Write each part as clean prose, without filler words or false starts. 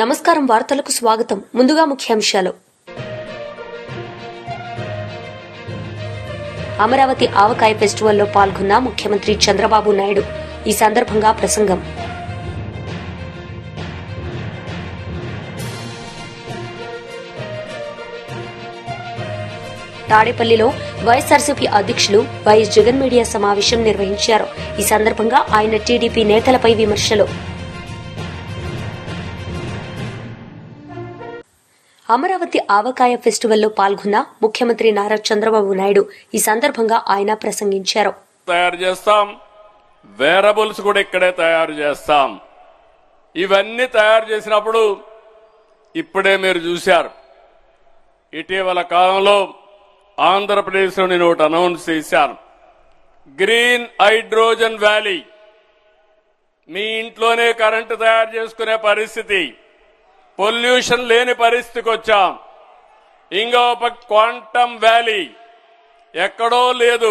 నమస్కారం. వార్తలకు స్వాగతం. ముందుగా ముఖ్యాంశాలు. అమరావతి ఆవకాయ ఫెస్టివల్లో పాల్గొన్న ముఖ్యమంత్రి చంద్రబాబు నాయుడు. ఈ సందర్భంగా ప్రసంగం. తాడేపల్లిలో వైఎస్ఆర్సీపీ అధ్యక్షులు వైఎస్ జగన్ మీడియా సమావేశం నిర్వహించారు. ఈ సందర్భంగా ఆయన టీడీపీ నేతలపై విమర్శలు. అమరావతి ఆవకాయ ఫెస్టివల్లో పాల్గొన్న ముఖ్యమంత్రి నారా చంద్రబాబు నాయుడు. ఈ సందర్భంగా ఆయన ప్రసంగించారు. తయారు చేస్తాం, వేరబుల్స్ కూడా ఇక్కడే తయారు చేస్తాం. ఇవన్నీ తయారు చేసినప్పుడు ఇప్పుడే మీరు చూశారు, ఇటీవల కాలంలో ఆంధ్రప్రదేశ్లో నేను ఒకటి అనౌన్స్ చేశాను. Green hydrogen valley. మీ ఇంట్లోనే కరెంటు తయారు చేసుకునే పరిస్థితి, పొల్యూషన్ లేని పరిస్థితికి వచ్చాం. ఇంకో క్వాంటమ్ వ్యాలీ ఎక్కడో లేదు.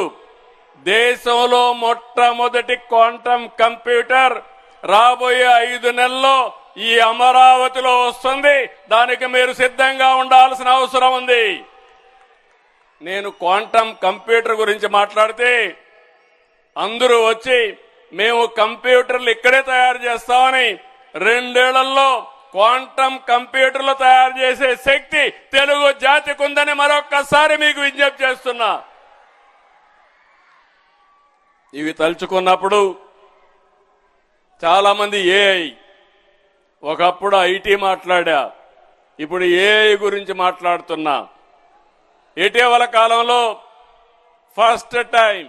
దేశంలో మొట్టమొదటి క్వాంటమ్ కంప్యూటర్ రాబోయే 5 నెలల్లో ఈ అమరావతిలో వస్తుంది. దానికి మీరు సిద్ధంగా ఉండాల్సిన అవసరం ఉంది. నేను క్వాంటమ్ కంప్యూటర్ గురించి మాట్లాడితే అందరూ వచ్చి మేము కంప్యూటర్లు ఇక్కడే తయారు చేస్తామని, 2 ఏళ్లలో క్వాంటమ్ కంప్యూటర్లు తయారు చేసే శక్తి తెలుగు జాతికి ఉందని మరొక్కసారి మీకు విజ్ఞప్తి చేస్తున్నా. ఇవి తలుచుకున్నప్పుడు చాలా మంది ఏఐ, ఒకప్పుడు ఐటీ మాట్లాడా, ఇప్పుడు ఏఐ గురించి మాట్లాడుతున్నా. ఇటీవల కాలంలో ఫస్ట్ టైం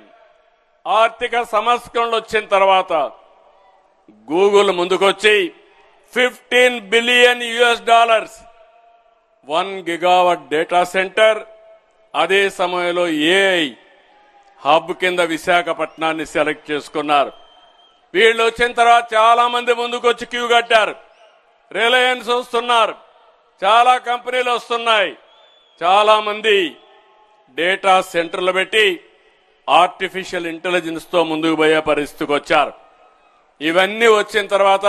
ఆర్థిక సంస్కరణలు వచ్చిన తర్వాత గూగుల్ ముందుకొచ్చి $15 బిలియన్ 1 గిగావాట్ డేటా సెంటర్, అదే సమయంలో ఏఐ హబ్ కింద విశాఖపట్నాన్ని సెలెక్ట్ చేసుకున్నారు. వీళ్ళు వచ్చిన తర్వాత చాలా మంది ముందుకొచ్చి క్యూ కట్టారు. రిలయన్స్ వస్తున్నారు, చాలా కంపెనీలు వస్తున్నాయి. చాలా మంది డేటా సెంటర్లు పెట్టి ఆర్టిఫిషియల్ ఇంటెలిజెన్స్ తో ముందుకు పోయే పరిస్థితికి వచ్చారు. ఇవన్నీ వచ్చిన తర్వాత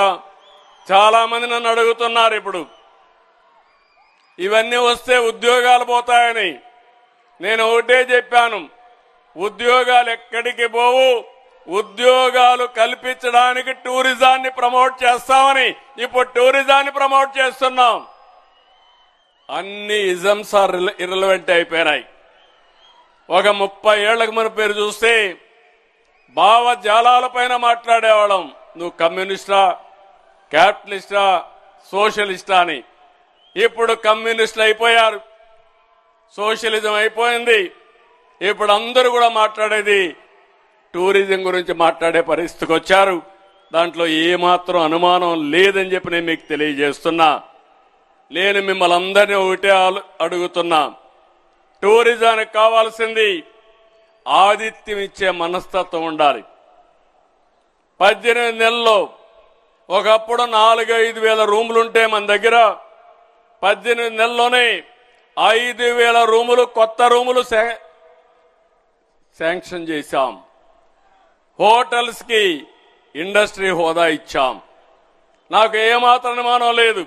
చాలా మంది నన్ను అడుగుతున్నారు, ఇప్పుడు ఇవన్నీ వస్తే ఉద్యోగాలు పోతాయని. నేను ఒకటే చెప్పాను, ఉద్యోగాలు ఎక్కడికి పోవు. ఉద్యోగాలు కల్పించడానికి టూరిజాన్ని ప్రమోట్ చేస్తామని ఇప్పుడు టూరిజాన్ని ప్రమోట్ చేస్తున్నాం. అన్ని ఇజమ్స్ ఆర్ ఇర్రెలవెంట్ అయిపోయినాయి. ఒక 30 ఏళ్లకు మన పేరు చూస్తే భావజాలాలపైన మాట్లాడేవాళ్ళం. నువ్వు కమ్యూనిస్టా, క్యాపిటలిస్టా, సోషలిస్టా అని. ఇప్పుడు కమ్యూనిస్టులు అయిపోయారు, సోషలిజం అయిపోయింది. ఇప్పుడు అందరూ కూడా మాట్లాడేది టూరిజం గురించి మాట్లాడే పరిస్థితికి వచ్చారు. దాంట్లో ఏమాత్రం అనుమానం లేదని చెప్పి నేను మీకు తెలియజేస్తున్నా. నేను మిమ్మల్ని అందరినీ ఒకటే అడుగుతున్నా, టూరిజానికి కావాల్సింది ఆతిథ్యం ఇచ్చే మనస్తత్వం ఉండాలి. 18 నెలల్లో ఒకప్పుడు 4-5 వేల రూములుంటే మన దగ్గర 18 నెలల్లోనే 5,000 రూములు, కొత్త రూములు శాంక్షన్ చేశాం. హోటల్స్ కి ఇండస్ట్రీ హోదా ఇచ్చాం. నాకు ఏమాత్రం అనుమానం లేదు,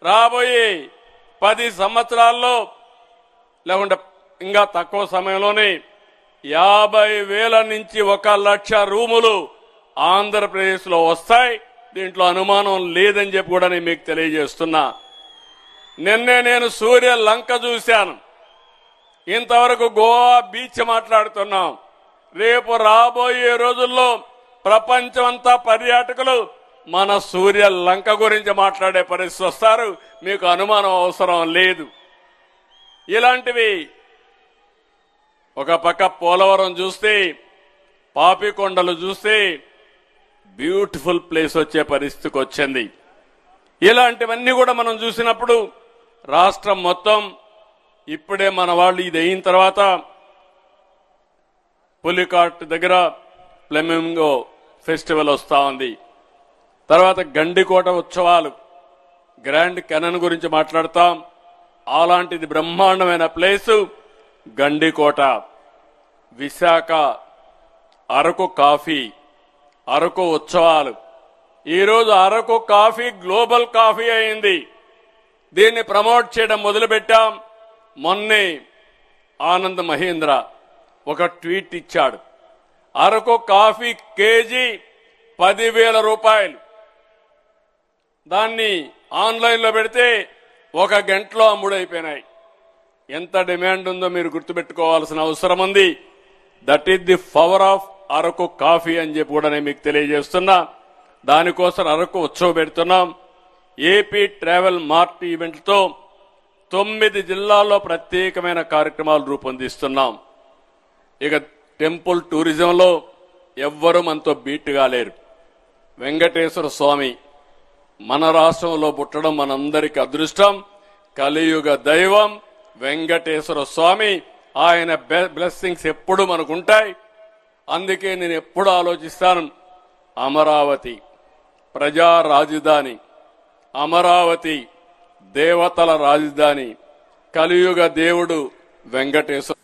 రాబోయే 10 సంవత్సరాల్లో లేకుంటే ఇంకా తక్కువ సమయంలోనే 50,000 నుంచి 1,00,000 రూములు ఆంధ్రప్రదేశ్ లో వస్తాయి. దీంట్లో అనుమానం లేదని చెప్పి కూడా నేను మీకు తెలియజేస్తున్నా. నిన్నే నేను సూర్య లంక చూశాను. ఇంతవరకు గోవా బీచ్ మాట్లాడుతున్నాం. రేపు రాబోయే రోజుల్లో ప్రపంచమంతా పర్యాటకులు మన సూర్య లంక గురించి మాట్లాడే పరిస్థితి వస్తారు. మీకు అనుమానం అవసరం లేదు. ఇలాంటివి ఒక పక్క పోలవరం చూస్తే, పాపికొండలు చూస్తే బ్యూటిఫుల్ ప్లేస్ వచ్చే పరిస్థితికి వచ్చింది. ఇలాంటివన్నీ కూడా మనం చూసినప్పుడు రాష్ట్రం మొత్తం ఇప్పుడే మన వాళ్ళు ఇది అయిన తర్వాత పులికాట్ దగ్గర ఫ్లెమింగో ఫెస్టివల్ వస్తా ఉంది. తర్వాత గండికోట ఉత్సవాలు, గ్రాండ్ కెనన్ గురించి మాట్లాడతాం. అలాంటిది బ్రహ్మాండమైన ప్లేసు గండికోట. విశాఖ, అరకు కాఫీ, అరకు ఉత్సవాలు, ఈరోజు అరకు కాఫీ గ్లోబల్ కాఫీ అయింది. దీన్ని ప్రమోట్ చేయడం మొదలుపెట్టాం. మొన్నే ఆనంద్ మహీంద్ర ఒక ట్వీట్ ఇచ్చాడు. అరకు కాఫీ కేజీ 10,000 రూపాయలు. దాన్ని ఆన్లైన్లో పెడితే 1 గంటలో అమ్ముడైపోయినాయి. ఎంత డిమాండ్ ఉందో మీరు గుర్తుపెట్టుకోవాల్సిన అవసరం ఉంది. That is the power of Araku coffee అని చెప్పి కూడా నేను మీకు తెలియజేస్తున్నా. దానికోసం అరకు ఉత్సవం పెడుతున్నాం. ఏపీ ట్రావెల్ మార్ట్ ఈవెంట్తో 9 జిల్లాల్లో ప్రత్యేకమైన కార్యక్రమాలు రూపొందిస్తున్నాం. ఇక టెంపుల్ టూరిజంలో ఎవ్వరూ మనతో బీట్ కాలేరు. వెంకటేశ్వర స్వామి మన రాష్ట్రంలో పుట్టడం మనందరికీ అదృష్టం. కలియుగ దైవం వెంకటేశ్వర స్వామి. ఆయన బ్లెస్సింగ్స్ ఎప్పుడు మనకుంటాయి. అందుకే నేను ఎప్పుడు ఆలోచిస్తాను, అమరావతి ప్రజా రాజధాని, అమరావతి దేవతల రాజధాని, కలియుగ దేవుడు వెంకటేశ్వర.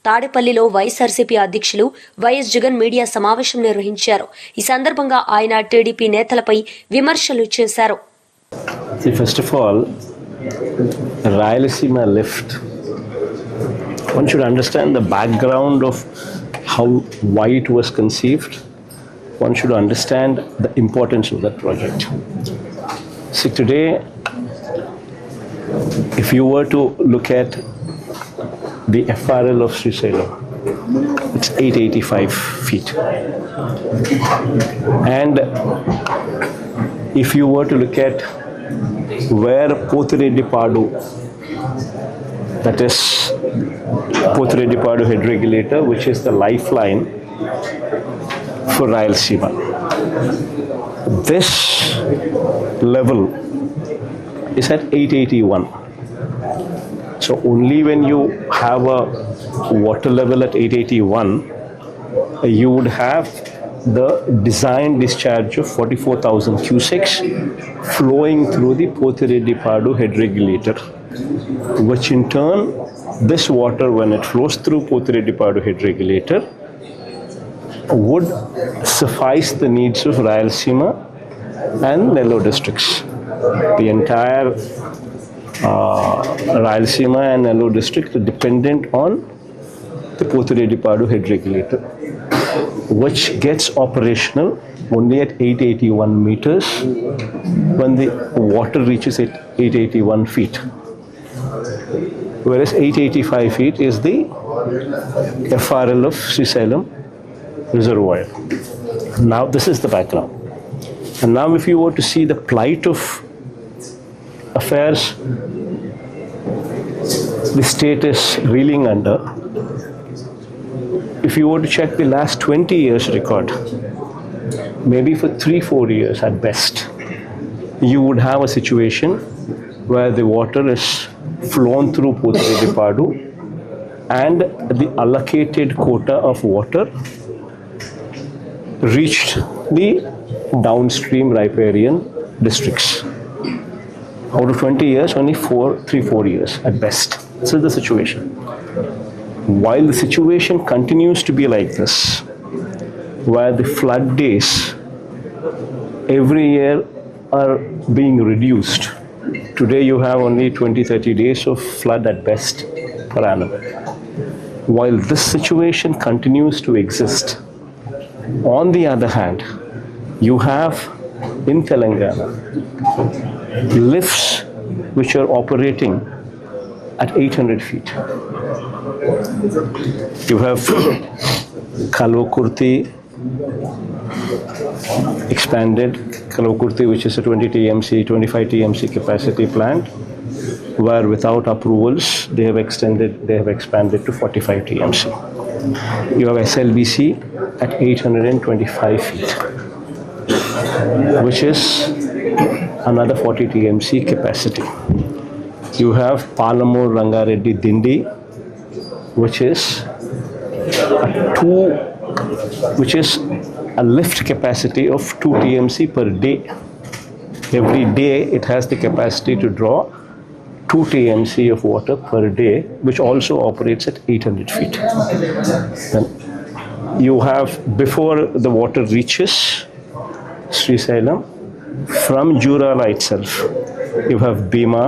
తాడేపల్లిలో వైఎస్ఆర్సీపీ అధ్యక్షులు వైఎస్ జగన్ మీడియా సమావేశం నిర్వహించారు. ఈ సందర్భంగా ఆయన టీడీపీ నేతలపై విమర్శలు చేశారు. First of all, Rayalaseema lift. One should understand the background of how why it was conceived. One should understand the importance of that project. See, today, if you were to look at the FRL of Srisailam, it's 885 feet. And if you were to look at where Pothredipadu, that is Pothredipadu head regulator, which is the lifeline for Rayalaseema, this level is at 881. So only when you have a water level at 881, you would have the design discharge of 44,000 cusecs flowing through the Pothredipadu head regulator, which in turn, this water, when it flows through Pothredipadu head regulator, would suffice the needs of Rayalaseema and Nellore districts. The entire Rayalaseema and Nellore district are dependent on the Pothredipadu head regulator, which gets operational only at 881 meters when the water reaches 881 feet. Whereas 885 feet is the FRL of Srisailam reservoir. Now this is the background. And now if you were to see the plight of affairs the state is reeling under, if you were to check the last 20 years record, maybe for 3-4 years at best, you would have a situation where the water is flown through Pothredipadu and the allocated quota of water reached the downstream riparian districts. Out of 20 years, only 3-4 years at best. This is the situation. While the situation continues to be like this, where the flood days every year are being reduced, today you have only 20-30 days of flood at best per annum. While this situation continues to exist, on the other hand, you have in Telangana lifts which are operating at 800 feet. You have Kalvakurthi expanded, Kalvakurthi, which is a 20 TMC, 25 TMC capacity plant, where without approvals they have expanded to 45 TMC. You have SLBC at 825 feet, which is another 40 TMC capacity. You have Palamur Rangareddy Dindi, which is a lift capacity of 2 TMC per day. Every day it has the capacity to draw 2 TMC of water per day, which also operates at 800 feet. Then you have, before the water reaches Srisailam. From Jurala itself, you have Bhima,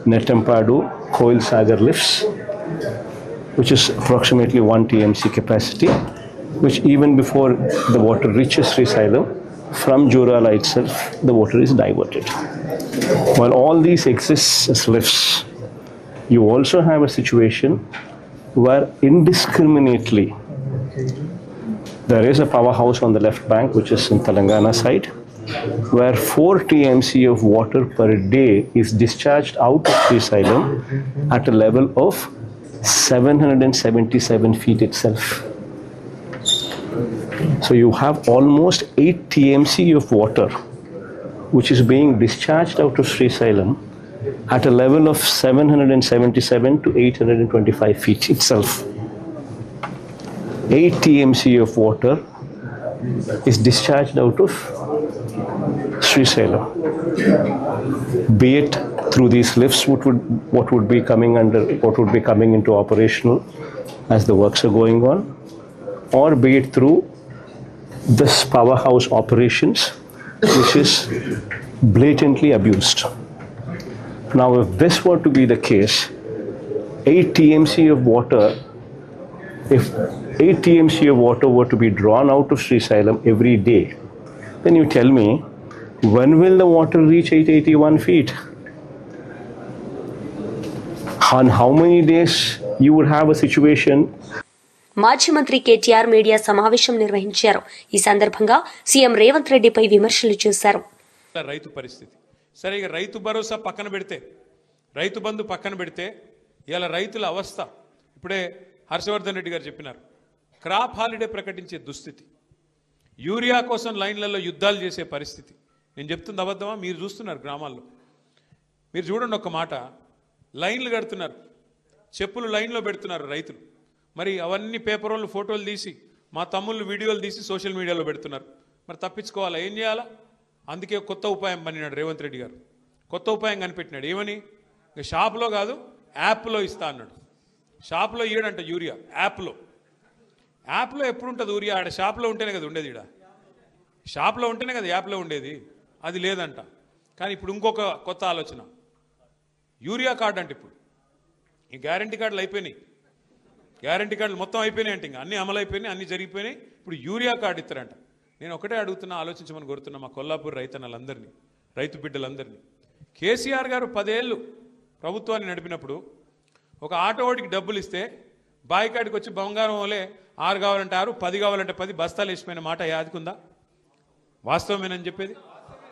Netampadu, Koil Sagar lifts, which is approximately 1 TMC capacity, which even before the water reaches Srisailam, from Jurala itself, the water is diverted. While all these exist as lifts, you also have a situation where indiscriminately there is a powerhouse on the left bank, which is in Telangana side, where 4 TMC of water per day is discharged out of Srisailam at a level of 777 feet itself. So you have almost 8 TMC of water which is being discharged out of Srisailam at a level of 777 to 825 feet itself. 8 TMC of water is discharged out of Srisailam. Be it through these lifts, what would be coming into operational as the works are going on, or be it through this powerhouse operations, which is blatantly abused. Now, if this were to be the case, 8 TMC of water, if 8 TMC of water were to be drawn out of Srisailam every day, then you tell me, when will the water reach 881 feet? On how many days you would have a situation? మాజీ మంత్రి KTR media సమావేశం నిర్వహించారు. ఈ సందర్భంగా CM Revanth రెడ్డిపై విమర్శలు చేశారు. రైతు పరిస్థితి సరే, ఇక రైతు భరోసా పక్కన పెడితే, రైతు బంధు పక్కన పెడితే, ఇలా రైతుల అవస్థ ఇప్పుడే హర్షవర్ధన్ రెడ్డి గారు చెప్పినారు. క్రాప్ హాలిడే ప్రకటించే దుస్థితి, యూరియా కోసం లైన్లలో యుద్ధాలు చేసే పరిస్థితి. నేను చెప్తుంది అబద్ధమా? మీరు చూస్తున్నారు గ్రామాల్లో. మీరు చూడండి ఒక్క మాట, లైన్లు కడుతున్నారు, చెప్పులు లైన్లో పెడుతున్నారు రైతులు. మరి అవన్నీ పేపర్ వాళ్ళు ఫోటోలు తీసి, మా తమ్ముళ్ళు వీడియోలు తీసి సోషల్ మీడియాలో పెడుతున్నారు. మరి తప్పించుకోవాలా? ఏం చేయాలా? అందుకే కొత్త ఉపాయం పన్నినాడు రేవంత్ రెడ్డి గారు. కొత్త ఉపాయం కనిపెట్టినాడు. ఏమని? ఇక షాప్లో కాదు, యాప్లో ఇస్తా అన్నాడు. షాప్లో ఇయ్యడంట యూరియా, యాప్లో. యాప్లో ఎప్పుడు ఉంటుంది యూరియా? ఆడ షాప్లో ఉంటేనే కదా ఉండేది, ఈడ షాప్లో ఉంటేనే కదా యాప్లో ఉండేది. అది లేదంట. కానీ ఇప్పుడు ఇంకొక కొత్త ఆలోచన, యూరియా కార్డు అంటే ఇప్పుడు ఈ గ్యారంటీ కార్డులు అయిపోయినాయి, గ్యారంటీ కార్డులు మొత్తం అయిపోయినాయి అంటే, ఇంకా అన్నీ అమలు అయిపోయినాయి, అన్నీ జరిగిపోయినాయి. ఇప్పుడు యూరియా కార్డు ఇస్తారంట. నేను ఒకటే అడుగుతున్నా, ఆలోచించమని కోరుతున్నా మా కొల్లాపూర్ రైతన్నలందరినీ, రైతు బిడ్డలందరినీ. కేసీఆర్ గారు 10 ఏళ్ళు ప్రభుత్వాన్ని నడిపినప్పుడు ఒక ఆటోవాడికి డబ్బులు ఇస్తే బాయికాడికి వచ్చి బంగారం వలే 6 కావాలంటే 6, 10 కావాలంటే 10 బస్తాలు వేసిపోయిన మాట యాదికుందా? వాస్తవమేనని చెప్పేది.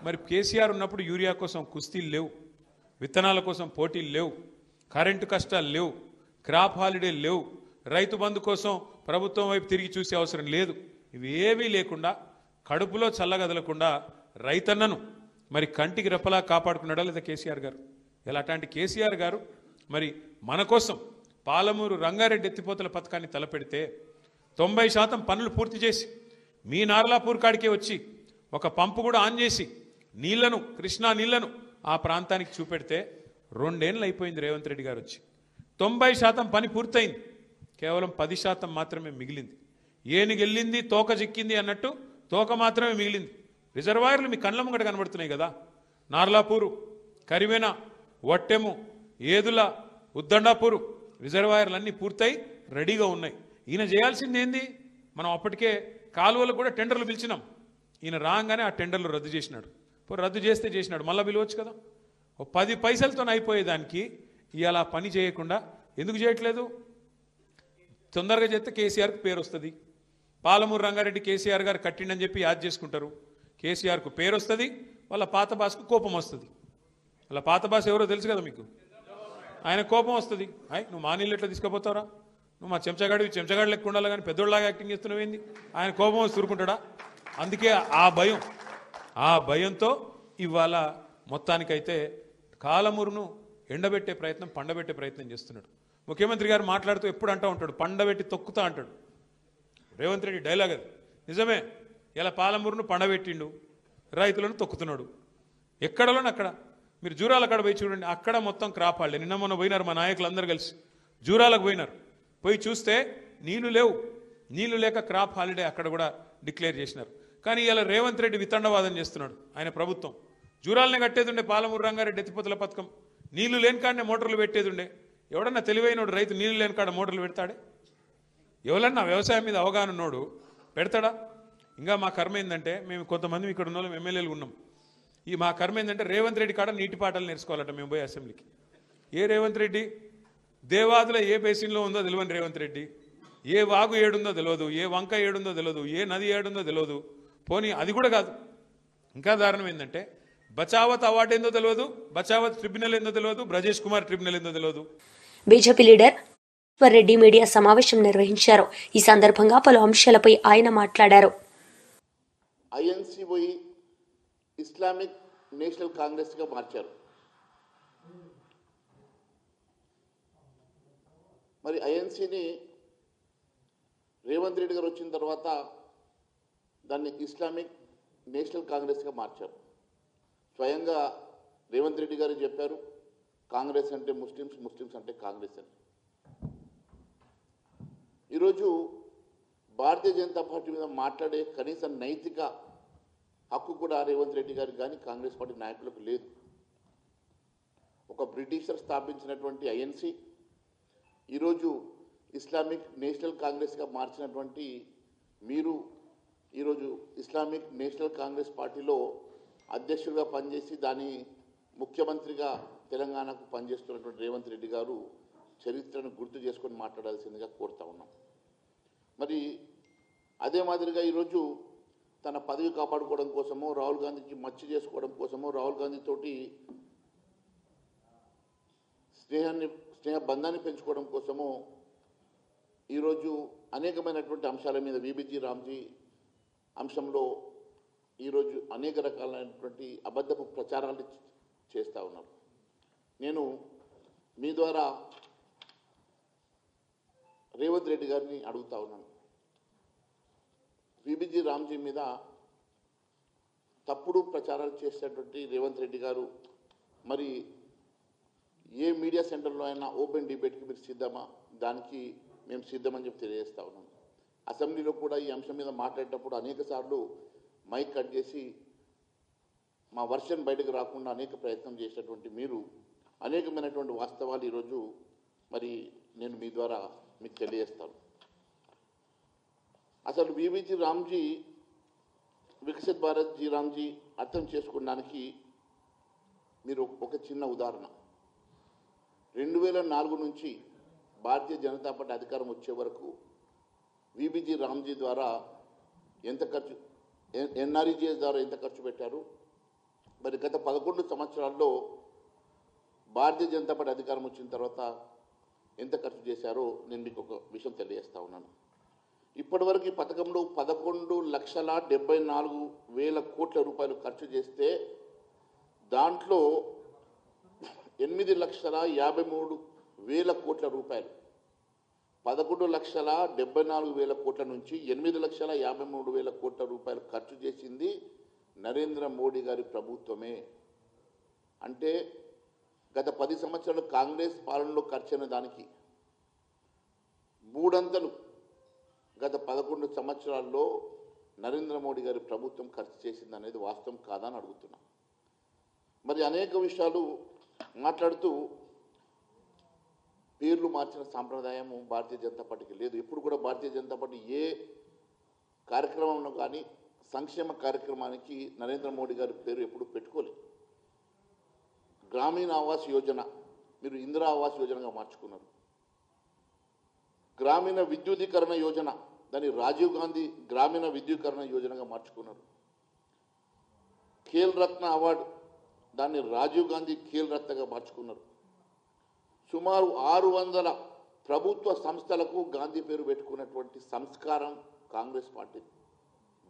మరి కేసీఆర్ ఉన్నప్పుడు యూరియా కోసం కుస్తీలు లేవు, విత్తనాల కోసం పోటీలు లేవు, కరెంటు కష్టాలు లేవు, క్రాప్ హాలిడే లేవు, రైతు బంధు కోసం ప్రభుత్వం వైపు తిరిగి చూసే అవసరం లేదు. ఇవి ఏవీ లేకుండా, కడుపులో చల్లగదలకుండా రైతన్నను మరి కంటికి రెప్పలా కాపాడుకున్నాడా లేదా కేసీఆర్ గారు? ఇలా అట్లాంటి కేసీఆర్ గారు మరి మన కోసం పాలమూరు రంగారెడ్డి ఎత్తిపోతల పథకాన్ని తలపెడితే 90% పనులు పూర్తి చేసి మీ నార్లాపూర్ కాడికే వచ్చి ఒక పంపు కూడా ఆన్ చేసి నీళ్లను, కృష్ణా నీళ్లను ఆ ప్రాంతానికి చూపెడితే 2 ఏళ్ళు అయిపోయింది రేవంత్ రెడ్డి గారు వచ్చి. 90% పని పూర్తయింది, కేవలం 10% మాత్రమే మిగిలింది. ఏనుగెళ్ళింది తోక చిక్కింది అన్నట్టు తోక మాత్రమే మిగిలింది. రిజర్వాయర్లు మీ కళ్ళ ముంగట కనబడుతున్నాయి కదా, నార్లాపూరు, కరివెన, వట్టెము, ఏదుల, ఉద్దండాపూరు రిజర్వాయర్లు అన్నీ పూర్తయి రెడీగా ఉన్నాయి. ఈయన చేయాల్సింది ఏంది? మనం అప్పటికే కాలువలకు కూడా టెండర్లు పిలిచినాం. ఈయన రాగానే ఆ టెండర్లు రద్దు చేసినాడు. రద్దు చేస్తే చేసినాడు, మళ్ళీ పిలవచ్చు కదా. 10 పైసలతో అయిపోయేదానికి ఇవాళ పని చేయకుండా ఎందుకు చేయట్లేదు? తొందరగా చేస్తే కేసీఆర్కు పేరు వస్తుంది. పాలమూరు రంగారెడ్డి కేసీఆర్ గారు కట్టిండని చెప్పి యాద్ చేసుకుంటారు. కేసీఆర్కు పేరు వస్తుంది, వాళ్ళ పాత బాస్కు కోపం వస్తుంది. వాళ్ళ పాత బాస్ ఎవరో తెలుసు కదా మీకు. ఆయన కోపం వస్తుంది, నువ్వు మా నీళ్ళు ఎట్లా తీసుకుపోతావురా, నువ్వు మా చెంచగాడు లెక్క ఉండాలి కానీ పెద్దోళ్ళలాగా యాక్టింగ్ చేస్తున్నావేంది? ఆయన కోపం వచ్చి ఊరుకుంటాడా? అందుకే ఆ భయంతో ఇవాళ మొత్తానికైతే కాలమూరును ఎండబెట్టే ప్రయత్నం, పండబెట్టే ప్రయత్నం చేస్తున్నాడు. ముఖ్యమంత్రి గారు మాట్లాడుతూ ఎప్పుడు అంటూ ఉంటాడు, పండబెట్టి తొక్కుతా అంటాడు. రేవంత్ రెడ్డి డైలాగ్ అది. నిజమే, ఇలా పాలమూరును పండబెట్టిండు, రైతులను తొక్కుతున్నాడు. ఎక్కడలోని అక్కడ మీరు జూరాల అక్కడ పోయి చూడండి, అక్కడ మొత్తం క్రాప్ హాలిడే. నిన్న మొన్న పోయినారు మా నాయకులు అందరూ కలిసి, జూరాలకు పోయినారు. పోయి చూస్తే నీళ్లు లేవు, నీళ్లు లేక క్రాప్ హాలిడే అక్కడ కూడా డిక్లేర్ చేసినారు. కానీ ఇలా రేవంత్ రెడ్డి వితండవాదం చేస్తున్నాడు. ఆయన ప్రభుత్వం జూరాలనే కట్టేది ఉండే, పాలమూరు రంగారెడ్డి ఎత్తిపోతల పథకం, నీళ్లు లేని కాడనే మోటార్లు పెట్టేది ఉండే. ఎవడన్నా తెలివైనోడు రైతు నీళ్లు లేని కాడ మోటార్లు పెడతాడే? ఎవరన్నా వ్యవసాయం మీద అవగాహన ఉన్నోడు పెడతాడా? ఇంకా మా కర్మ ఏంటంటే, మేము కొంతమంది ఇక్కడ ఉన్న వాళ్ళం ఎమ్మెల్యేలు ఉన్నాం. మా కర్మ ఏంటంటే రేవంత్ రెడ్డి కాడ నీటి పాటలు నేర్చుకోవాలట మేము పోయి అసెంబ్లీకి. ఏ రేవంత్ రెడ్డి? దేవాదుల ఏ బేసిన్లో ఉందో తెలియని రేవంత్ రెడ్డి, ఏ వాగు ఏడుందో తెలియదు, ఏ వంక ఏడుందో తెలియదు, ఏ నది ఏడుందో తెలియదు. పోనీ అది కూడా కాదు, ఇంకా దారుణం ఏంటంటే బచావత్ అవార్డు ఏందో తెలియదు, బచావత్ ట్రిబ్యునల్ ఏందో తెలియదు, బ్రజేష్ కుమార్ ట్రిబ్యునల్ ఏందో తెలియదు. బీజేపీ లీడర్ రెడ్డి మీడియా సమావేశం నిర్వహించారు. ఈ సందర్భంగా పలు అంశాలపై ఆయన మాట్లాడారు. ఐఎన్సీ పోయి ఇస్లామిక్ నేషనల్ కాంగ్రెస్గా మార్చారు. మరి ఐఎన్సీని రేవంత్ రెడ్డి గారు వచ్చిన తర్వాత దాన్ని ఇస్లామిక్ నేషనల్ కాంగ్రెస్గా మార్చారు. స్వయంగా రేవంత్ రెడ్డి గారు చెప్పారు, కాంగ్రెస్ అంటే ముస్లిమ్స్, ముస్లిమ్స్ అంటే కాంగ్రెస్ అని. ఈరోజు భారతీయ జనతా పార్టీ మీద మాట్లాడే కనీస నైతిక హక్కు కూడా రేవంత్ రెడ్డి గారికి కానీ కాంగ్రెస్ పార్టీ నాయకులకు లేదు. ఒక బ్రిటిషర్ స్థాపించినటువంటి ఐఎన్సీ ఈరోజు ఇస్లామిక్ నేషనల్ కాంగ్రెస్గా మార్చినటువంటి మీరు ఈరోజు ఇస్లామిక్ నేషనల్ కాంగ్రెస్ పార్టీలో అధ్యక్షుడిగా పనిచేసి దాని ముఖ్యమంత్రిగా తెలంగాణకు పనిచేస్తున్నటువంటి రేవంత్ రెడ్డి గారు చరిత్రను గుర్తు చేసుకొని మాట్లాడాల్సిందిగా కోరుతా ఉన్నాం. మరి అదే మాదిరిగా ఈరోజు తన పదవి కాపాడుకోవడం కోసమో, రాహుల్ గాంధీకి మచ్చి చేసుకోవడం కోసమో, రాహుల్ గాంధీతోటి స్నేహ బంధాన్ని పెంచుకోవడం కోసమో ఈరోజు అనేకమైనటువంటి అంశాల మీద వీబీజీ రామ్జీ అంశంలో ఈరోజు అనేక రకాలైనటువంటి అబద్ధపు ప్రచారాలు చేస్తూ ఉన్నారు. నేను మీ ద్వారా రేవంత్ రెడ్డి గారిని అడుగుతా ఉన్నాను, వీబీజీ రామ్జీ మీద తప్పుడు ప్రచారాలు చేసేటువంటి రేవంత్ రెడ్డి గారు మరి ఏ మీడియా సెంటర్లో అయినా ఓపెన్ డిబేట్కి మీరు సిద్ధమా? దానికి మేము సిద్ధమని చెప్పి తెలియజేస్తా ఉన్నాం. అసెంబ్లీలో కూడా ఈ అంశం మీద మాట్లాడేటప్పుడు అనేక సార్లు మైక్ కట్ చేసి మా వర్షన్ బయటకు రాకుండా అనేక ప్రయత్నం చేసినటువంటి మీరు అనేకమైనటువంటి వాస్తవాలు ఈరోజు మరి నేను మీ ద్వారా మీకు తెలియజేస్తాను. అసలు వీబీజీ రామ్జీ, వికసిత్ భారత్ జీ రామ్జీ అర్థం చేసుకోవడానికి మీరు ఒక చిన్న ఉదాహరణ. 2004 నుంచి భారతీయ జనతా పార్టీ అధికారం వచ్చే వరకు వీబీజీ రామ్జీ ద్వారా ఎంత ఖర్చు, ఎన్ఆర్ఈజీఎస్ ద్వారా ఎంత ఖర్చు పెట్టారు, మరి గత 11 సంవత్సరాల్లో భారతీయ జనతా పార్టీ అధికారం వచ్చిన తర్వాత ఎంత ఖర్చు చేశారో నేను మీకు ఒక విషయం తెలియజేస్తా ఉన్నాను. ఇప్పటివరకు ఈ పథకంలో 11,74,000 కోట్ల రూపాయలు ఖర్చు చేస్తే దాంట్లో 8,53,000 కోట్ల రూపాయలు, 11,74,000 కోట్ల నుంచి 8,53,000 కోట్ల రూపాయలు ఖర్చు చేసింది నరేంద్ర మోడీ గారి ప్రభుత్వమే. అంటే గత 10 సంవత్సరాలు కాంగ్రెస్ పాలనలో ఖర్చైన దానికి 3 అంతలు గత 11 సంవత్సరాల్లో నరేంద్ర మోడీ గారి ప్రభుత్వం ఖర్చు చేసింది అనేది వాస్తవం కాదా అని అడుగుతున్నా. మరి అనేక విషయాలు మాట్లాడుతూ పేర్లు మార్చిన సాంప్రదాయము భారతీయ జనతా పార్టీకి లేదు. ఎప్పుడు కూడా భారతీయ జనతా పార్టీ ఏ కార్యక్రమంలో కానీ సంక్షేమ కార్యక్రమానికి నరేంద్ర మోడీ గారి పేరు ఎప్పుడు పెట్టుకోలేదు. గ్రామీణ ఆవాస్ యోజన మీరు ఇందిరా ఆవాస్ యోజనగా మార్చుకున్నారు. గ్రామీణ విద్యుదీకరణ యోజన దాన్ని రాజీవ్ గాంధీ గ్రామీణ విద్యుదీకరణ యోజనగా మార్చుకున్నారు. ఖేల్ రత్న అవార్డు దాన్ని రాజీవ్ గాంధీ ఖేల్ రత్నగా మార్చుకున్నారు. సుమారు 600 ప్రభుత్వ సంస్థలకు గాంధీ పేరు పెట్టుకున్నటువంటి సంస్కారం కాంగ్రెస్ పార్టీ.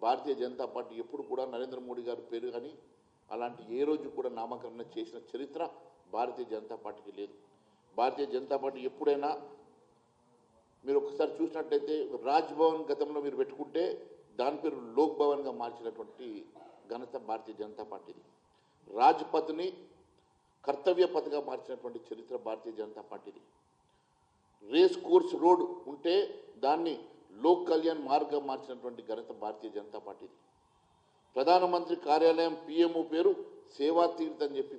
భారతీయ జనతా పార్టీ ఎప్పుడు కూడా నరేంద్ర మోడీ గారి పేరు కానీ అలాంటి ఏ రోజు కూడా నామకరణ చేసిన చరిత్ర భారతీయ జనతా పార్టీకి లేదు. భారతీయ జనతా పార్టీ ఎప్పుడైనా మీరు ఒకసారి చూసినట్టయితే రాజ్ భవన్ గతంలో మీరు పెట్టుకుంటే దాని పేరు లోక్ భవన్గా మార్చినటువంటి ఘనత భారతీయ జనతా పార్టీది. రాజ్పథ్ని కర్తవ్య పథగా మార్చినటువంటి చరిత్ర భారతీయ జనతా పార్టీది. రేస్ కోర్స్ రోడ్ ఉంటే దాన్ని లోక్ కళ్యాణ్ మార్గం మార్చినటువంటి ఘనత భారతీయ జనతా పార్టీది. ప్రధానమంత్రి కార్యాలయం పిఎంఓ పేరు సేవా తీర్థ్ అని చెప్పి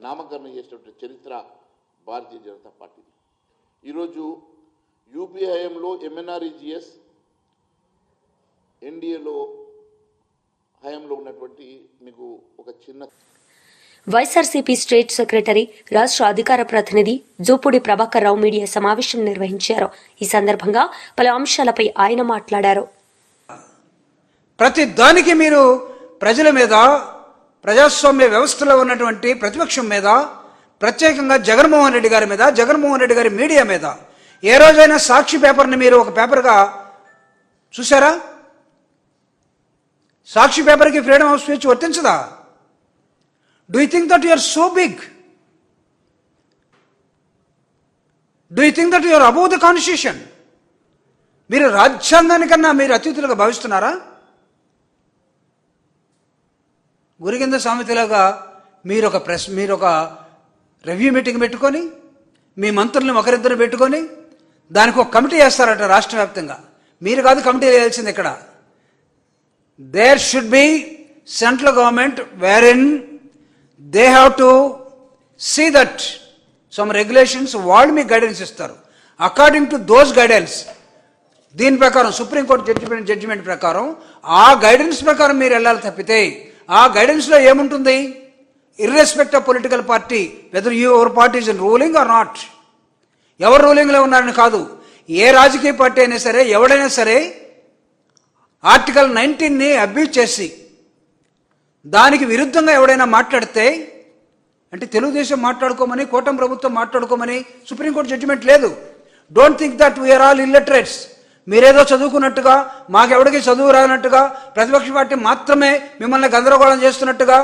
నామకరణం చేసినటువంటి చరిత్ర భారతీయ జనతా పార్టీది. ఈరోజు యూపీఐఎంలో ఎంఎన్ఆర్ఈజిఎస్, ఎన్డీఏలో హయాంలో ఉన్నటువంటి మీకు ఒక చిన్న వైఎస్ఆర్సీపీ స్టేట్ సెక్రటరీ, రాష్ట్ర అధికార ప్రతినిధి జూపూడి ప్రభాకర్ రావు మీడియా సమావేశం నిర్వహించారు. ఈ సందర్భంగా పలు అంశాలపై ఆయన మాట్లాడారు. ప్రతి దానికి మీరు ప్రజల మీద, ప్రజాస్వామ్య వ్యవస్థలో ఉన్నటువంటి ప్రతిపక్షం మీద, ప్రత్యేకంగా జగన్మోహన్ రెడ్డి గారి మీద, జగన్మోహన్ రెడ్డి గారి మీడియా మీద ఏ రోజైనా సాక్షి పేపర్ని మీరు ఒక పేపర్గా చూసారా? సాక్షి పేపర్కి ఫ్రీడమ్ ఆఫ్ స్పీచ్ వర్తించదా? Do you think that you are so big? Do you think that you are above the constitution? మీరు రాజ్యాంగానికన్నా మీరు అతిథులుగా భావిస్తున్నారా? గురికింద సామెతలాగా మీరు ఒక రివ్యూ మీటింగ్ పెట్టుకొని మీ మంత్రుల్ని ఒకరిద్దరు పెట్టుకొని దానికి ఒక కమిటీ వేస్తారట రాష్ట్ర వ్యాప్తంగా. మీరు కాదు కమిటీ వేయాల్సింది ఇక్కడ. There should be central government wherein they have to see that some regulations వాళ్ళు మీకు గైడెన్స్ ఇస్తారు. అకార్డింగ్ టు దోస్ గైడెన్స్, దీని ప్రకారం సుప్రీంకోర్టు జడ్జిమెంట్ ప్రకారం ఆ గైడెన్స్ ప్రకారం మీరు వెళ్ళాలి తప్పితే ఆ గైడెన్స్లో ఏముంటుంది? Irrespective of political party, whether your party is in ruling or not, ఎవరు రూలింగ్లో ఉన్నారని కాదు. ఏ రాజకీయ పార్టీ అయినా సరే, ఎవడైనా సరే ఆర్టికల్ 19ని అబ్యూజ్ చేసి దానికి విరుద్ధంగా ఎవడైనా మాట్లాడితే, అంటే తెలుగుదేశం మాట్లాడుకోమని, కూటమి ప్రభుత్వం మాట్లాడుకోమని సుప్రీంకోర్టు జడ్జిమెంట్ లేదు. Don't think that we are all illiterates. మీరేదో చదువుకున్నట్టుగా, మాకెవడికి చదువు రానట్టుగా, ప్రతిపక్ష పార్టీ మాత్రమే మిమ్మల్ని గందరగోళం చేస్తున్నట్టుగా,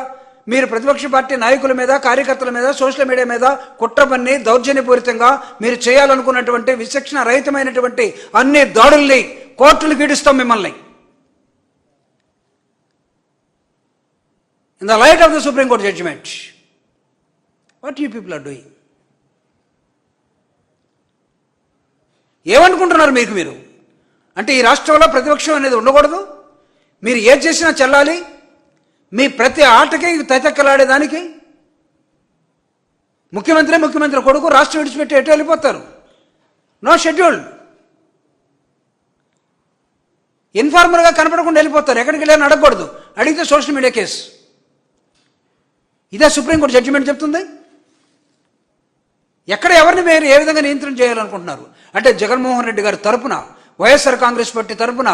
మీరు ప్రతిపక్ష పార్టీ నాయకుల మీద, కార్యకర్తల మీద, సోషల్ మీడియా మీద కుట్ర పన్ని దౌర్జన్యపూరితంగా మీరు చేయాలనుకున్నటువంటి విచక్షణ రహితమైనటువంటి అన్ని దాడుల్ని కోర్టులు గీడిస్తాం మిమ్మల్ని. In the light of the Supreme Court judgment, what you people are doing? ఏమనుకుంటున్నారు మీరు? అంటే ఈ రాష్ట్రంలో ప్రతిపక్షం అనేది ఉండకూడదు, మీరు ఏది చేసినా చెల్లాలి, మీ ప్రతి ఆటకి తైతక్కలాడేదానికి ముఖ్యమంత్రి కొడుకు రాష్ట్రం విడిచిపెట్టి ఎటు వెళ్ళిపోతారు? నో షెడ్యూల్, ఇన్ఫార్మల్గా కనపడకుండా వెళ్ళిపోతారు. ఎక్కడికి వెళ్ళాలని అడగకూడదు, అడిగితే సోషల్ మీడియా కేసు. ఇదే సుప్రీంకోర్టు జడ్జిమెంట్ చెప్తుంది. ఎక్కడ ఎవరిని మీరు ఏ విధంగా నియంత్రణ చేయాలనుకుంటున్నారు? అంటే జగన్మోహన్ రెడ్డి గారి తరపున, వైఎస్ఆర్ కాంగ్రెస్ పార్టీ తరపున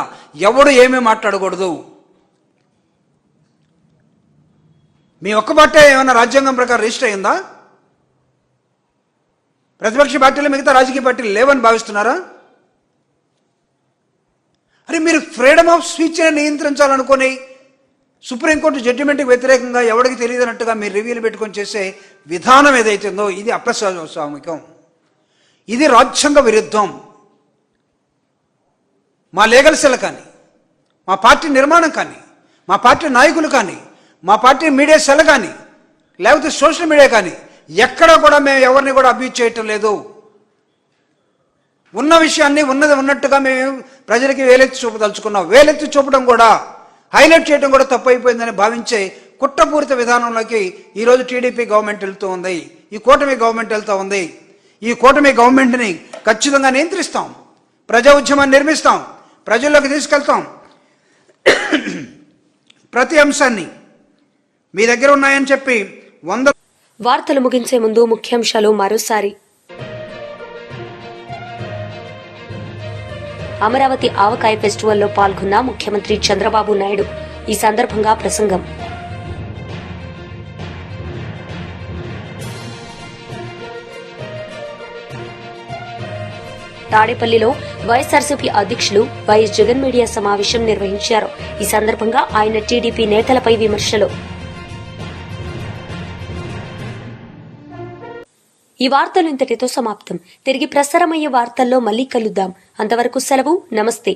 ఎవడు ఏమీ మాట్లాడకూడదు. మీ ఒక్క పార్టీ ఏమైనా రాజ్యాంగం ప్రకారం రిజిస్టర్ అయిందా? ప్రతిపక్ష పార్టీలు మిగతా రాజకీయ పార్టీలు లేవని భావిస్తున్నారా? అరే మీరు ఫ్రీడమ్ ఆఫ్ స్పీచ్ని నియంత్రించాలనుకొని సుప్రీంకోర్టు జడ్జిమెంట్కి వ్యతిరేకంగా ఎవరికి తెలియదన్నట్టుగా మీరు రివ్యూలు పెట్టుకొని చేసే విధానం ఏదైతుందో ఇది అప్రజాస్వామికం, ఇది రాజ్యాంగ విరుద్ధం. మా లీగల్ సెల్ కానీ, మా పార్టీ నిర్మాణం కానీ, మా పార్టీ నాయకులు కానీ, మా పార్టీ మీడియా సెల్ కానీ, లేకపోతే సోషల్ మీడియా కానీ ఎక్కడ కూడా మేము ఎవరిని కూడా అబ్యూజ్ చేయటం లేదు. ఉన్న విషయాన్ని ఉన్నది ఉన్నట్టుగా మేము ప్రజలకి వేలెత్తి చూపదలుచుకున్నాం. వేలెత్తి చూపడం కూడా, హైలైట్ చేయడం కూడా తప్పు అయిపోయిందని భావించే కుట్రపూరిత విధానంలోకి ఈరోజు టీడీపీ గవర్నమెంట్ వెళ్తూ ఉంది, ఈ కూటమి గవర్నమెంట్ వెళ్తూ ఉంది. ఈ కూటమి గవర్నమెంట్ని ఖచ్చితంగా నియంత్రిస్తాం, ప్రజా ఉద్యమాన్ని నిర్మిస్తాం, ప్రజల్లోకి తీసుకెళ్తాం. ప్రతి అంశాన్ని మీ దగ్గర ఉన్నాయని చెప్పి వార్తలు ముగించే ముందు ముఖ్యాంశాలు మరోసారి. అమరావతి ఆవకాయ ఫెస్టివల్లో పాల్గొన్న ముఖ్యమంత్రి చంద్రబాబు నాయుడు. ఈ సందర్భంగా ప్రసంగం. తాడేపల్లిలో వైఎస్ఆర్సీపీ అధ్యక్షులు వైఎస్ జగన్ మీడియా సమావేశం నిర్వహించారు. ఈ సందర్భంగా ఆయన టీడీపీ నేతలపై విమర్శలు. ఈ వార్తలు ఇంతటితో సమాప్తం. తిరిగి ప్రసారమయ్యే వార్తల్లో మళ్లీ కలుద్దాం. అంతవరకు సెలవు. నమస్తే.